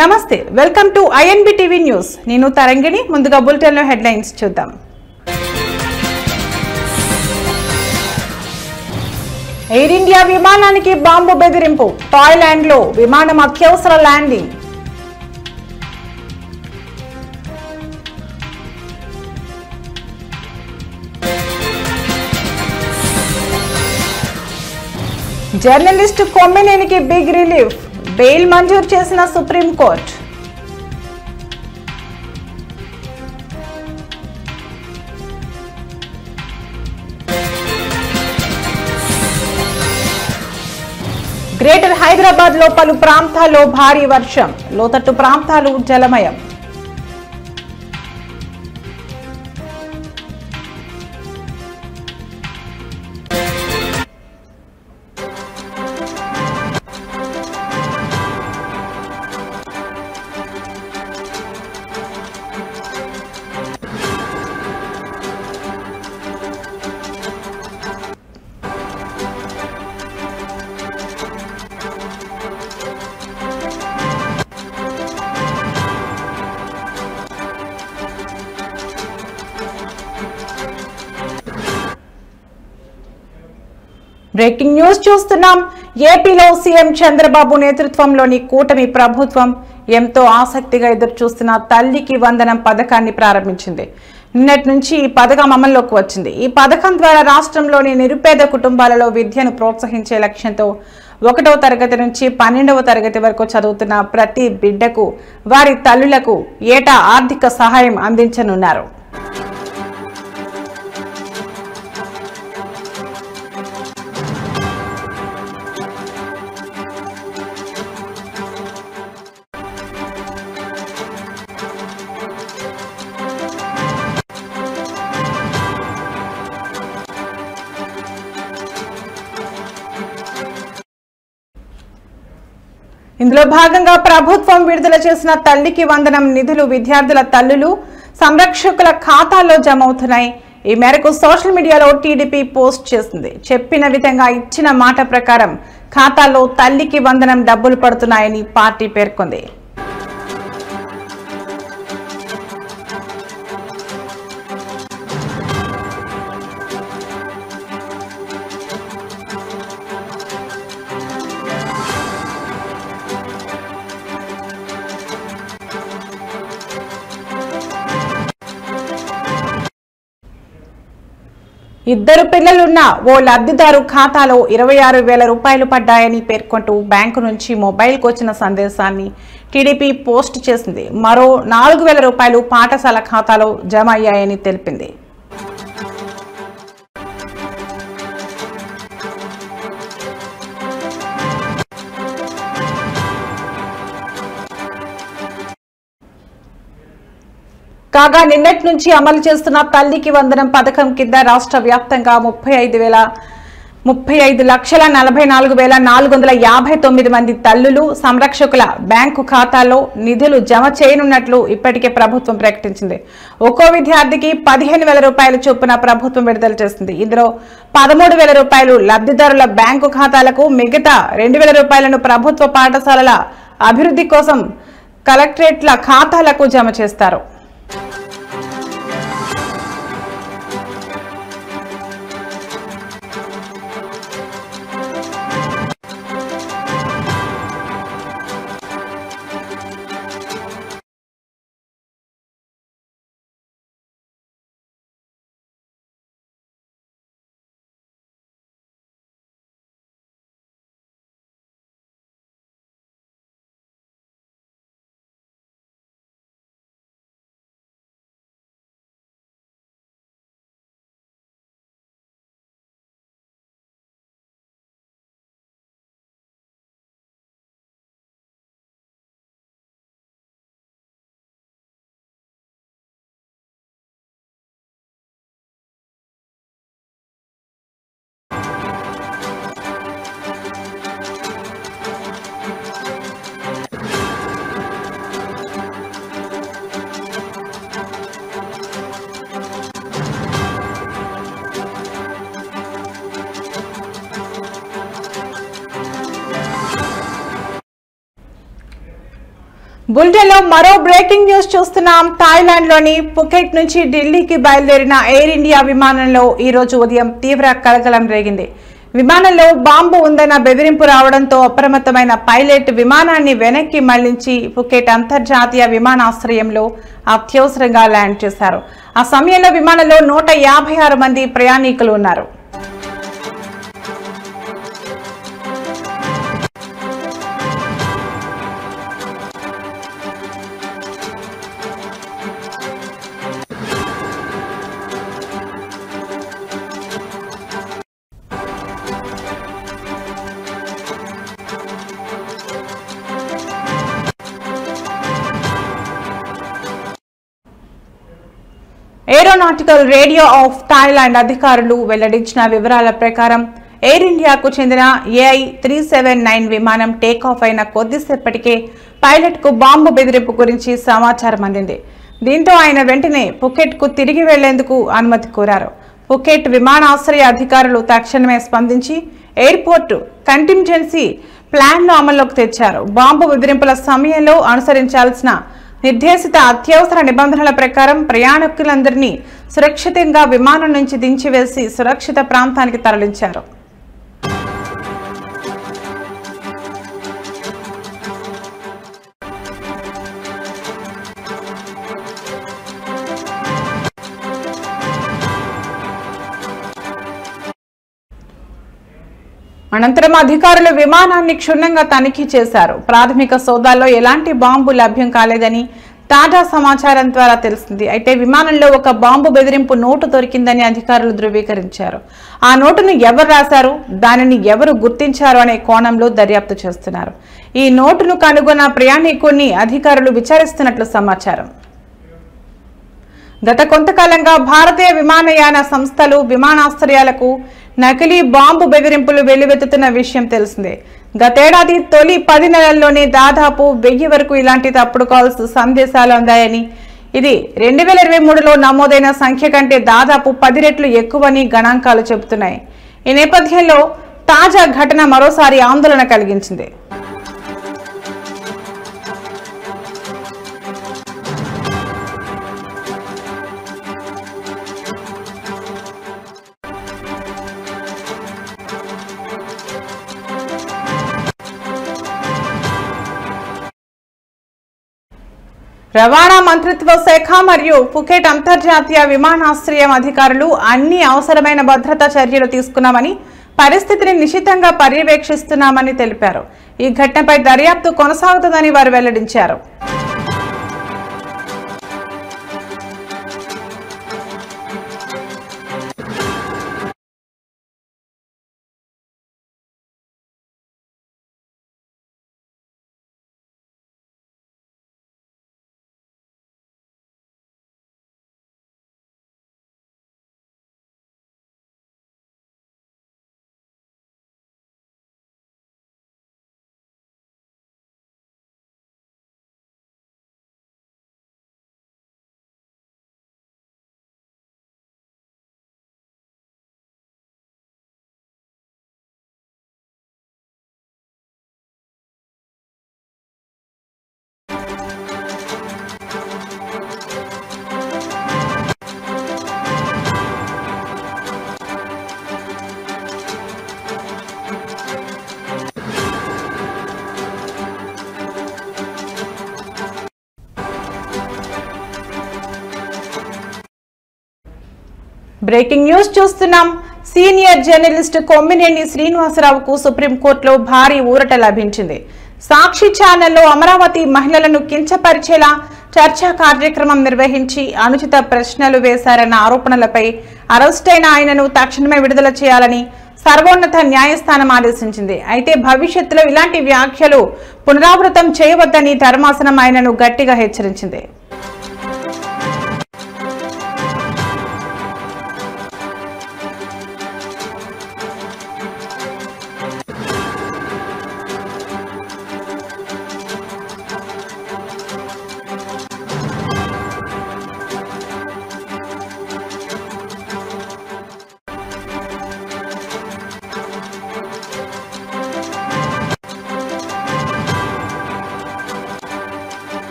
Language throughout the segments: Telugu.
నమస్తే welcome to INB TV news నేను తరంగిణి ముందుగా బులెటిన్ లో హెడ్లైన్స్ చూద్దాం ఎయిర్ ఇండియా విమానానికి బాంబు బెదిరింపు థాయిలాండ్ లో విమానం అత్యవసర ల్యాండింగ్ జర్నలిస్ట్ కొమ్మినేనికి బిగ్ రిలీఫ్ బెయిల్ మంజూరు చేసిన సుప్రీం కోర్టు గ్రేటర్ హైదరాబాద్ లో పలు ప్రాంతాల్లో భారీ వర్షం లోతట్టు ప్రాంతాలు జలమయం బ్రేకింగ్ న్యూస్ చూస్తున్నాం. ఏపీలో సీఎం చంద్రబాబు నేతృత్వంలోని కూటమి ప్రభుత్వం ఎంతో ఆసక్తిగా ఎదురుచూస్తున్న తల్లికి వందనం పథకాన్ని ప్రారంభించింది. నిన్నటి నుంచి ఈ పథకం అమల్లోకి వచ్చింది. ఈ పథకం ద్వారా రాష్ట్రంలోని నిరుపేద కుటుంబాలలో విద్యను ప్రోత్సహించే లక్ష్యంతో 1వ తరగతి నుంచి 12వ తరగతి వరకు చదువుతున్న ప్రతి బిడ్డకు వారి తల్లులకు ఏటా ఆర్థిక సహాయం అందించనున్నారు. ఇందులో భాగంగా ప్రభుత్వం విడుదల చేసిన తల్లికి వందనం నిధులు విద్యార్థుల తల్లులు సంరక్షకుల ఖాతాల్లో జమ అవుతున్నాయి. ఈ మేరకు సోషల్ మీడియాలో టీడీపీ పోస్ట్ చేసింది. చెప్పిన విధంగా ఇచ్చిన మాట ప్రకారం ఖాతాల్లో తల్లికి వందనం డబ్బులు పడుతున్నాయని పార్టీ పేర్కొంది. ఇద్దరు పిల్లలున్న ఓ లబ్ధిదారు ఖాతాలో 26,000 రూపాయలు పడ్డాయని పేర్కొంటూ బ్యాంకు నుంచి మొబైల్కు వచ్చిన సందేశాన్ని టీడీపీ పోస్ట్ చేసింది. మరో 4,000 రూపాయలు పాఠశాల ఖాతాలో జమ అయ్యాయని తెలిపింది. కాగా నిన్నటి నుంచి అమలు చేస్తున్న తల్లికి వందనం పథకం కింద రాష్ట్ర వ్యాప్తంగా 35,44,459 మంది తల్లులు సంరక్షకుల బ్యాంకు ఖాతాల్లో నిధులు జమ చేయనున్నట్లు ఇప్పటికే ప్రభుత్వం ప్రకటించింది. ఒక్కో విద్యార్థికి 15,000 రూపాయల చొప్పున ప్రభుత్వం విడుదల చేసింది. ఇందులో 13,000 రూపాయలు లబ్ధిదారుల బ్యాంకు ఖాతాలకు, మిగతా 2,000 రూపాయలను ప్రభుత్వ పాఠశాలల అభివృద్ధి కోసం కలెక్టరేట్ల ఖాతాలకు జమ చేస్తారు. బులెటిన్లో మరో బ్రేకింగ్ న్యూస్ చూస్తున్నాం. థాయిలాండ్లోని పుకెట్ నుంచి ఢిల్లీకి బయలుదేరిన ఎయిర్ ఇండియా విమానంలో ఈ రోజు ఉదయం తీవ్ర కలకలం రేగింది. విమానంలో బాంబు ఉందన్న బెదిరింపు రావడంతో అప్రమత్తమైన పైలట్ విమానాన్ని వెనక్కి మళ్లించి పుకెట్ అంతర్జాతీయ విమానాశ్రయంలో అత్యవసరంగా ల్యాండ్ చేశారు. ఆ సమయంలో విమానంలో 156 మంది ప్రయాణికులు ఉన్నారు. ఏరోనాటికల్ రేడియో ఆఫ్ థాయిలాండ్ అధికారులు వెల్లడించిన వివరాల ప్రకారం ఎయిర్ ఇండియాకు చెందిన AI-379 విమానం టేకాఫ్ అయిన కొద్దిసేపటికే పైలట్ కు బాంబు బెదిరింపు గురించి సమాచారం అందింది. దీంతో ఆయన వెంటనే పుకెట్ కు తిరిగి వెళ్లేందుకు అనుమతి కోరారు. పుకెట్ విమానాశ్రయ అధికారులు తక్షణమే స్పందించి ఎయిర్పోర్ట్ కంటింజెన్సీ ప్లాన్ ను అమల్లోకి తెచ్చారు. బాంబు బెదిరింపుల సమయంలో అనుసరించాల్సిన నిర్దేశిత అత్యవసర నిబంధనల ప్రకారం ప్రయాణికులందరినీ సురక్షితంగా విమానం నుంచి దించివేసి సురక్షిత ప్రాంతానికి తరలించారు. అనంతరం అధికారులు విమానాన్ని క్షుణ్ణంగా తనిఖీ చేశారు. ప్రాథమిక సోదాల్లో ఎలాంటి బాంబు లభ్యం కాలేదని తాజా సమాచారం ద్వారా తెలిసింది. అయితే విమానంలో ఒక బాంబు బెదిరింపు నోటు దొరికిందని అధికారులు ధృవీకరించారు. ఆ నోటును ఎవరు రాశారు, దానిని ఎవరు గుర్తించారు అనే కోణంలో దర్యాప్తు చేస్తున్నారు. ఈ నోటును కనుగొన్న ప్రయాణికుడిని అధికారులు విచారిస్తున్నట్లు సమాచారం. గత కొంతకాలంగా భారతీయ విమానయాన సంస్థలు విమానాశ్రయాలకు నకిలీ బాంబు బెదిరింపులు వెల్లువెత్తుతున్న విషయం తెలిసిందే. గతేడాది తొలి 10 నెలల్లోనే దాదాపు 1000 వరకు ఇలాంటి తప్పుడు కాల్స్ సందేశాలు అందాయని, ఇది 2023లో నమోదైన సంఖ్య కంటే దాదాపు 10 రెట్లు ఎక్కువని గణాంకాలు చెబుతున్నాయి. ఈ నేపథ్యంలో తాజా ఘటన మరోసారి ఆందోళన కలిగించింది. రవాణా మంత్రిత్వ శాఖ మరియు పుకెట్ అంతర్జాతీయ విమానాశ్రయం అధికారులు అన్ని అవసరమైన భద్రతా చర్యలు తీసుకున్నామని, పరిస్థితిని నిశితంగా పర్యవేక్షిస్తున్నామని తెలిపారు. ఈ ఘటనపై దర్యాప్తు కొనసాగుతుందని వారు వెల్లడించారు. బ్రేకింగ్ న్యూస్ చూస్తున్నాం. సీనియర్ జర్నలిస్ట్ కొమ్మినేని శ్రీనివాసరావుకు సుప్రీంకోర్టులో భారీ ఊరట లభించింది. సాక్షి ఛానల్లో అమరావతి మహిళలను కించపరిచేలా చర్చా కార్యక్రమం నిర్వహించి అనుచిత ప్రశ్నలు వేశారన్న ఆరోపణలపై అరెస్టైన ఆయనను తక్షణమే విడుదల చేయాలని సర్వోన్నత న్యాయస్థానం ఆదేశించింది. అయితే భవిష్యత్తులో ఇలాంటి వ్యాఖ్యలు పునరావృతం చేయవద్దని ధర్మాసనం ఆయనను గట్టిగా హెచ్చరించింది.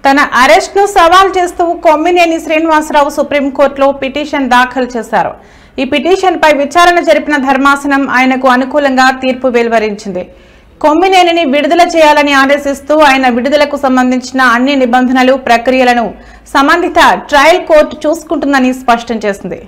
తన అరెస్ట్ను సవాల్ చేస్తూ కొమ్మినేని శ్రీనివాసరావు సుప్రీంకోర్టులో పిటిషన్ దాఖలు చేశారు. ఈ పిటిషన్పై విచారణ జరిపిన ధర్మాసనం ఆయనకు అనుకూలంగా తీర్పు వెలువరించింది. కొమ్మినేనిని విడుదల చేయాలని ఆదేశిస్తూ ఆయన విడుదలకు సంబంధించిన అన్ని నిబంధనలు, ప్రక్రియలను సంబంధిత ట్రయల్ కోర్టు చూసుకుంటుందని స్పష్టం చేసింది.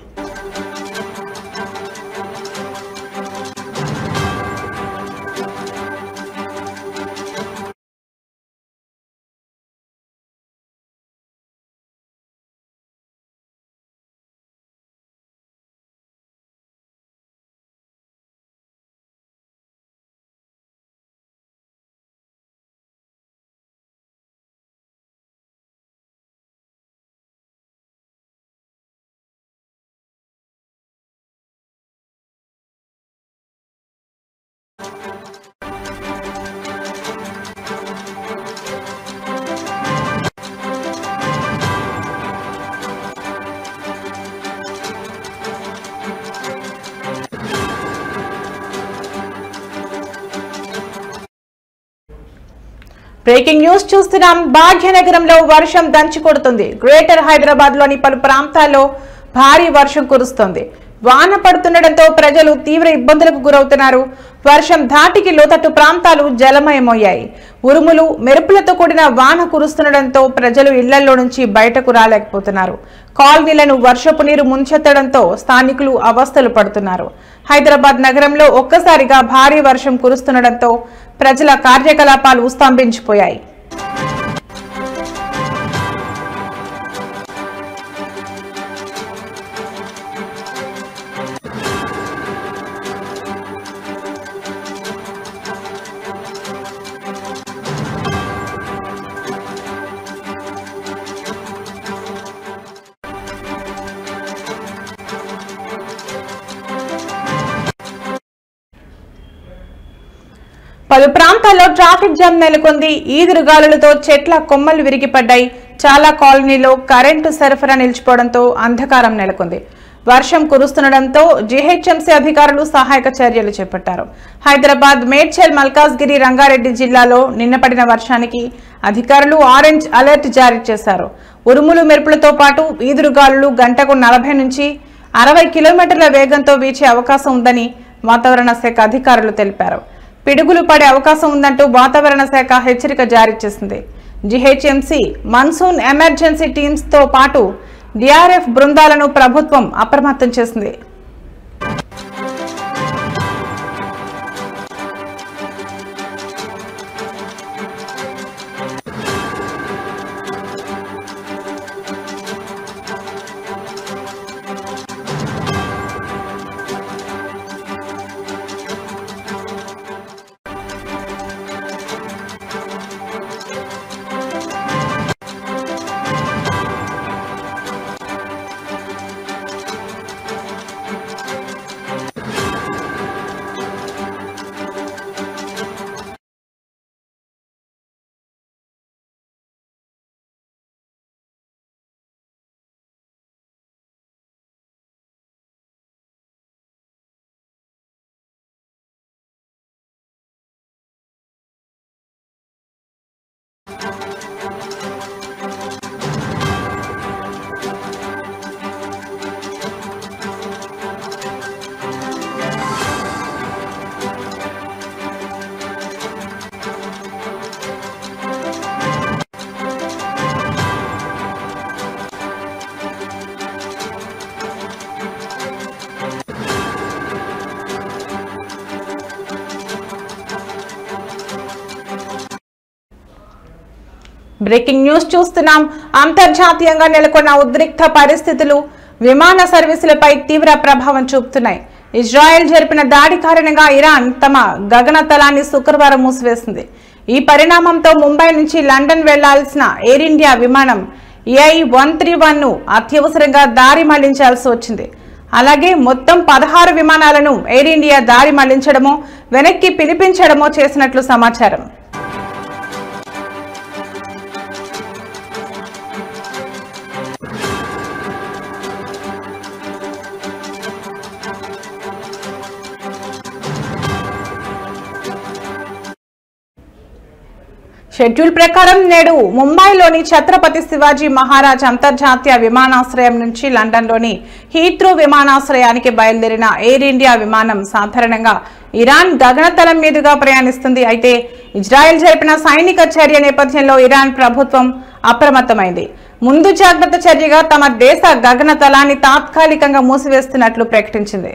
బ్రేకింగ్ న్యూస్ చూస్తున్నాం. భాగ్యనగరంలో వర్షం దంచి కొడుతుంది. గ్రేటర్ హైదరాబాద్ లోని పలు ప్రాంతాల్లో భారీ వర్షం కురుస్తోంది. వాన పడుతుండటంతో ప్రజలు తీవ్ర ఇబ్బందులకు గురవుతున్నారు. వర్షం ధాటికి లోతట్టు ప్రాంతాలు జలమయమయ్యాయి. ఉరుములు, మెరుపులతో కూడిన వాన కురుస్తుండటంతో ప్రజలు ఇళ్లలో నుంచి బయటకు రాలేకపోతున్నారు. కాలనీలను వర్షపు నీరు ముంచెత్తడంతో స్థానికులు అవస్థలు పడుతున్నారు. హైదరాబాద్ నగరంలో ఒక్కసారిగా భారీ వర్షం కురుస్తుండటంతో ప్రజల కార్యకలాపాలు స్తంభించిపోయాయి. పలు ప్రాంతాల్లో ట్రాఫిక్ జామ్ నెలకొంది. ఈదురుగాలులతో చెట్ల కొమ్మలు విరిగిపడ్డాయి. చాలా కాలనీలో కరెంటు సరఫరా నిలిచిపోవడంతో అంధకారం నెలకొంది. వర్షం కురుస్తుండటంతో జీహెచ్ఎంసీ అధికారులు సహాయక చర్యలు చేపట్టారు. హైదరాబాద్, మేడ్చల్, మల్కాజ్గిరి, రంగారెడ్డి జిల్లాలో నిన్న పడిన వర్షానికి అధికారులు ఆరెంజ్ అలర్ట్ జారీ చేశారు. ఉరుములు, మెరుపులతో పాటు ఈదురుగాలులు గంటకు 40 నుంచి 60 కిలోమీటర్ల వేగంతో వీచే అవకాశం ఉందని వాతావరణ శాఖ అధికారులు తెలిపారు. పిడుగులు పడే అవకాశం ఉందంటూ వాతావరణ శాఖ హెచ్చరిక జారీ చేసింది. జీహెచ్ఎంసీ మాన్సూన్ ఎమర్జెన్సీ టీమ్స్ తో పాటు డిఆర్ఎఫ్ బృందాలను ప్రభుత్వం అప్రమత్తం చేసింది. బ్రేకింగ్ న్యూస్ చూస్తున్నాం. అంతర్జాతీయంగా నెలకొన్న ఉద్రిక్త పరిస్థితులు విమాన సర్వీసులపై తీవ్ర ప్రభావం చూపుతున్నాయి. ఇజ్రాయెల్ జరిపిన దాడి కారణంగా ఇరాన్ తమ గగనతలాన్ని శుక్రవారం మూసివేసింది. ఈ పరిణామంతో ముంబై నుంచి లండన్ వెళ్లాల్సిన ఎయిర్ ఇండియా విమానం AI-131 ను అత్యవసరంగా దారి మళ్లించాల్సి వచ్చింది. అలాగే మొత్తం 16 విమానాలను ఎయిర్ ఇండియా దారి మళ్లించడమో వెనక్కి పిలిపించడమో చేసినట్లు సమాచారం. షెడ్యూల్ ప్రకారం నేడు ముంబైలోని ఛత్రపతి శివాజీ మహారాజ్ అంతర్జాతీయ విమానాశ్రయం నుంచి లండన్లోని హీత్రూ విమానాశ్రయానికి బయలుదేరిన ఎయిర్ ఇండియా విమానం సాధారణంగా ఇరాన్ గగనతలం మీదుగా ప్రయాణిస్తుంది. అయితే ఇజ్రాయెల్ జరిపిన సైనిక చర్య నేపథ్యంలో ఇరాన్ ప్రభుత్వం అప్రమత్తమైంది. ముందు జాగ్రత్త చర్యగా తమ దేశ గగనతలాన్ని తాత్కాలికంగా మూసివేస్తున్నట్లు ప్రకటించింది.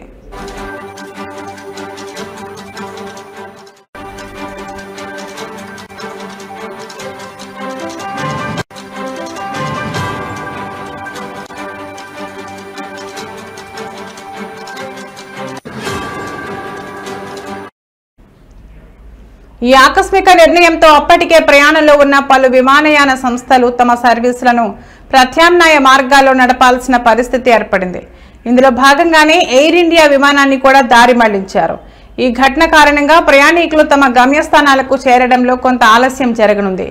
ఈ ఆకస్మిక నిర్ణయంతో అప్పటికే ప్రయాణంలో ఉన్న పలు విమానయాన సంస్థలు తమ సర్వీసులను ప్రత్యామ్నాయ మార్గాల్లో నడపాల్సిన పరిస్థితి ఏర్పడింది. ఇందులో భాగంగానే ఎయిర్ ఇండియా విమానాన్ని కూడా దారి మళ్లించారు. ఈ ఘటన కారణంగా ప్రయాణికులు తమ గమ్యస్థానాలకు చేరడంలో కొంత ఆలస్యం జరగనుంది.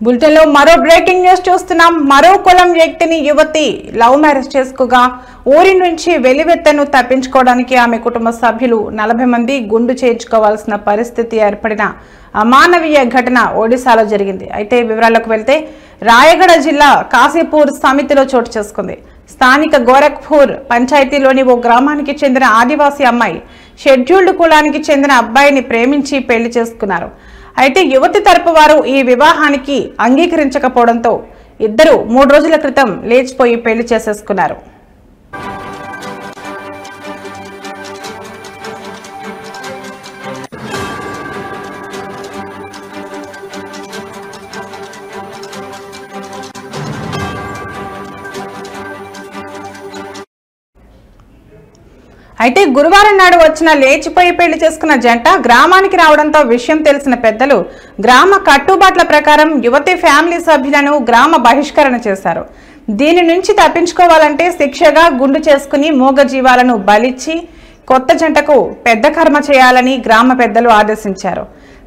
బులెటిన్లో మరో బ్రేకింగ్ న్యూస్ చూస్తున్నాం. మరో కులం వ్యక్తిని యువతి లవ్ మ్యారేజ్ చేసుకోగా ఊరి నుంచి వెలివెత్తను తప్పించుకోవడానికి ఆమె కుటుంబ సభ్యులు 40 మంది గుండు చేయించుకోవాల్సిన పరిస్థితి ఏర్పడిన అమానవీయ ఘటన ఒడిశాలో జరిగింది. అయితే వివరాలకు వెళ్తే రాయగడ జిల్లా కాశీపూర్ సమితిలో చోటు చేసుకుంది. స్థానిక గోరఖ్పూర్ పంచాయతీలోని ఓ గ్రామానికి చెందిన ఆదివాసీ అమ్మాయి షెడ్యూల్డ్ కులానికి చెందిన అబ్బాయిని ప్రేమించి పెళ్లి చేసుకున్నారు. అయితే యువతి తరపు వారు ఈ వివాహానికి అంగీకరించకపోవడంతో ఇద్దరు 3 రోజుల క్రితం లేచిపోయి పెళ్లి చేసేసుకున్నారు. అయితే గురువారం నాడు వచ్చిన లేచిపోయి పెళ్లి చేసుకున్న జంట గ్రామానికి రావడంతో విషయం తెలిసిన పెద్దలు గ్రామ కట్టుబాట్ల ప్రకారం యువతి ఫ్యామిలీ సభ్యులను గ్రామ బహిష్కరణ చేశారు. దీని నుంచి తప్పించుకోవాలంటే శిక్షగా గుండు చేసుకుని మూగ జీవాలను బలిచ్చి కొత్త జంటకు పెద్ద కర్మ చేయాలని గ్రామ పెద్దలు ఆదేశించారు.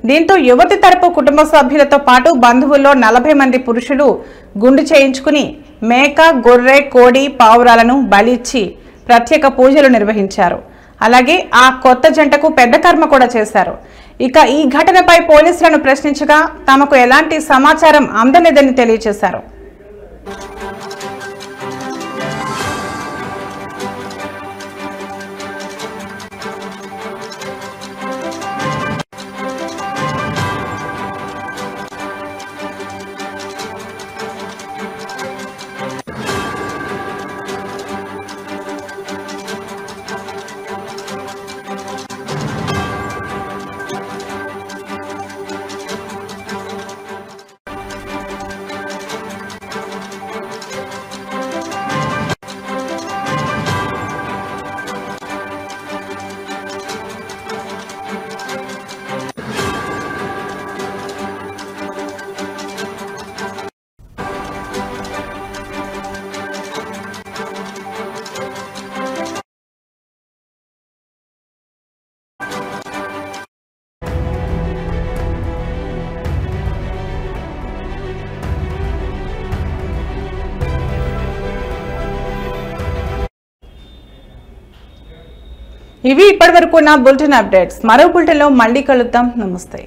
దీంతో యువతి తరపు కుటుంబ సభ్యులతో పాటు బంధువుల్లో 40 మంది పురుషులు గుండు చేయించుకుని మేక, గొర్రె, కోడి, పావురాలను బలిచ్చి ప్రత్యేక పూజలు నిర్వహించారు. అలాగే ఆ కొత్త జంటకు పెద్ద కర్మ కూడా చేశారు. ఇక ఈ ఘటనపై పోలీసులను ప్రశ్నించగా తమకు ఎలాంటి సమాచారం అందలేదని తెలియజేశారు. ఇవి ఇప్పటివరకు నా బులెటిన్ అప్డేట్స్. మరో బులెటిన్లో మళ్ళీ కలుద్దాం. నమస్తే.